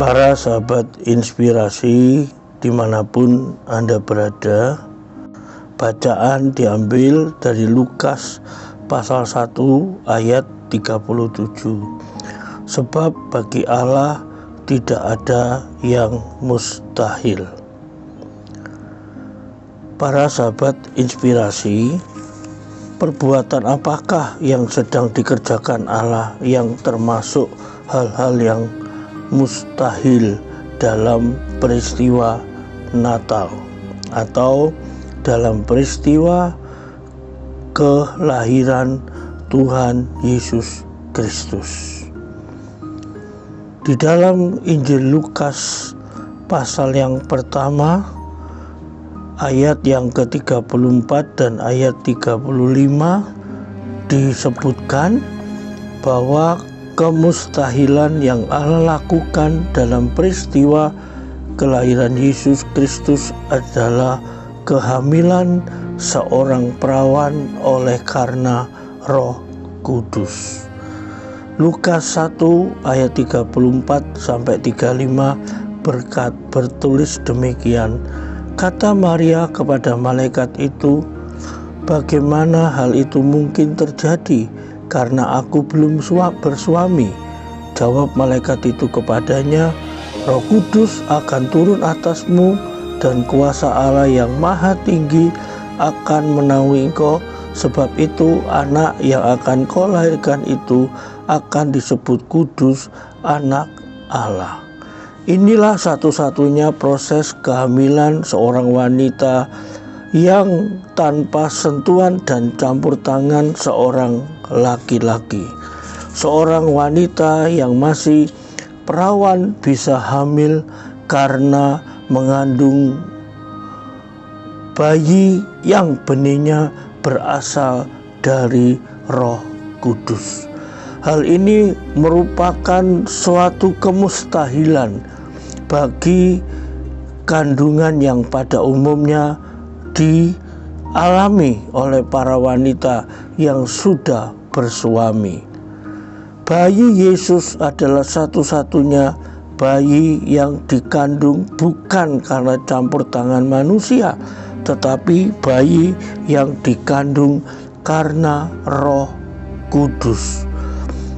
Para sahabat inspirasi dimanapun Anda berada, bacaan diambil dari Lukas pasal 1 ayat 37. Sebab bagi Allah tidak ada yang mustahil. Para sahabat inspirasi, perbuatan apakah yang sedang dikerjakan Allah yang termasuk hal-hal yang mustahil dalam peristiwa Natal atau dalam peristiwa kelahiran Tuhan Yesus Kristus? Di dalam Injil Lukas pasal yang pertama ayat yang ke-34 dan ayat 35 disebutkan bahwa kemustahilan yang Allah lakukan dalam peristiwa kelahiran Yesus Kristus adalah kehamilan seorang perawan oleh karena Roh Kudus. Lukas 1 ayat 34 sampai 35 bertulis demikian. Kata Maria kepada malaikat itu, "Bagaimana hal itu mungkin terjadi? Karena aku belum bersuami." Jawab malaikat itu kepadanya, "Roh Kudus akan turun atasmu dan kuasa Allah yang maha tinggi akan menaungi engkau. Sebab itu anak yang akan kau lahirkan itu akan disebut kudus, anak Allah." Inilah satu-satunya proses kehamilan seorang wanita yang tanpa sentuhan dan campur tangan seorang laki-laki. Seorang wanita yang masih perawan bisa hamil karena mengandung bayi yang benihnya berasal dari Roh Kudus. Hal ini merupakan suatu kemustahilan bagi kandungan yang pada umumnya dialami oleh para wanita yang sudah bersuami. Bayi Yesus adalah satu-satunya bayi yang dikandung bukan karena campur tangan manusia, tetapi bayi yang dikandung karena Roh Kudus.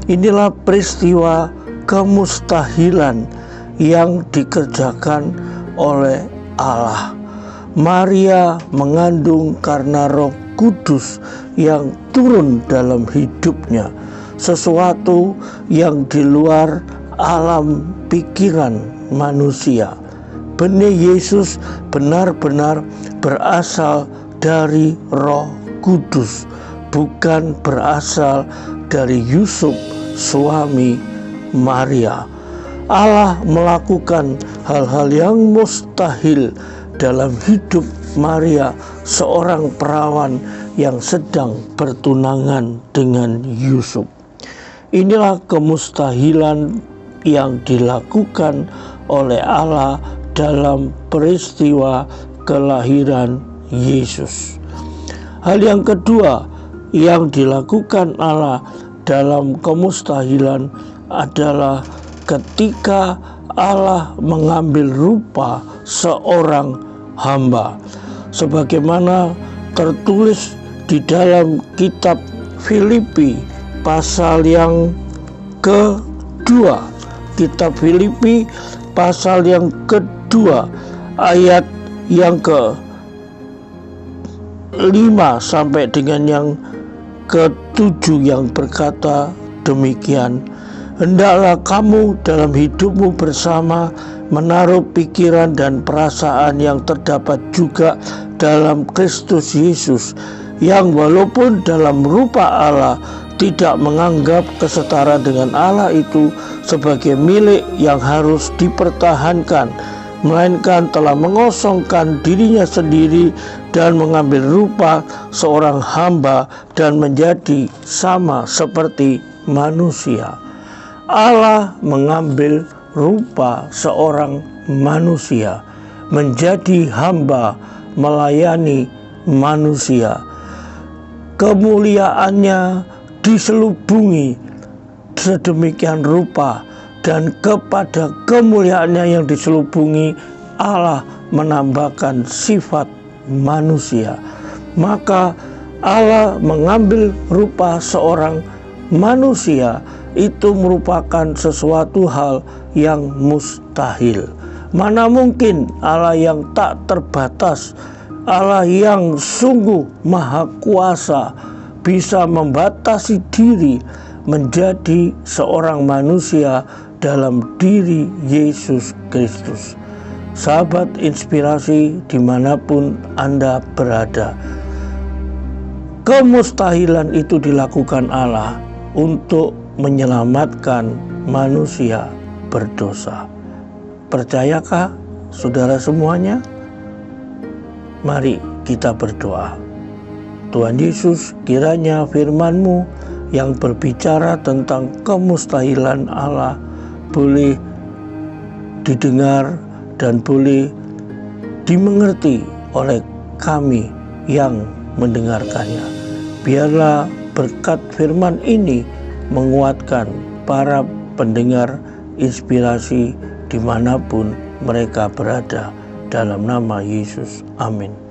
Inilah peristiwa kemustahilan yang dikerjakan oleh Allah. Maria mengandung karena Roh Kudus yang turun dalam hidupnya, sesuatu yang di luar alam pikiran manusia. Benih Yesus benar-benar berasal dari Roh Kudus, bukan berasal dari Yusuf, suami Maria. Allah melakukan hal-hal yang mustahil dalam hidup Maria, seorang perawan yang sedang bertunangan dengan Yusuf. Inilah kemustahilan yang dilakukan oleh Allah dalam peristiwa kelahiran Yesus. Hal yang kedua yang dilakukan Allah dalam kemustahilan adalah ketika Allah mengambil rupa seorang hamba, sebagaimana tertulis di dalam kitab Filipi pasal yang kedua. Kitab Filipi pasal yang kedua ayat yang ke-5 sampai dengan yang ke-7 yang berkata demikian. Hendaklah kamu dalam hidupmu bersama menaruh pikiran dan perasaan yang terdapat juga dalam Kristus Yesus, yang walaupun dalam rupa Allah tidak menganggap kesetaraan dengan Allah itu sebagai milik yang harus dipertahankan, melainkan telah mengosongkan dirinya sendiri dan mengambil rupa seorang hamba dan menjadi sama seperti manusia. Allah mengambil rupa seorang manusia, menjadi hamba melayani manusia. Kemuliaannya diselubungi sedemikian rupa dan kepada kemuliaannya yang diselubungi Allah menambahkan sifat manusia. Maka Allah mengambil rupa seorang manusia, itu merupakan sesuatu hal yang mustahil. Mana mungkin Allah yang tak terbatas, Allah yang sungguh maha kuasa, bisa membatasi diri menjadi seorang manusia dalam diri Yesus Kristus. Sahabat inspirasi dimanapun Anda berada, kemustahilan itu dilakukan Allah untuk menyelamatkan manusia berdosa. Percayakah saudara semuanya? Mari kita berdoa. Tuhan Yesus, kiranya firman-Mu yang berbicara tentang kemustahilan Allah boleh didengar dan boleh dimengerti oleh kami yang mendengarkannya. Biarlah berkat firman ini menguatkan para pendengar inspirasi dimanapun mereka berada, dalam nama Yesus. Amin.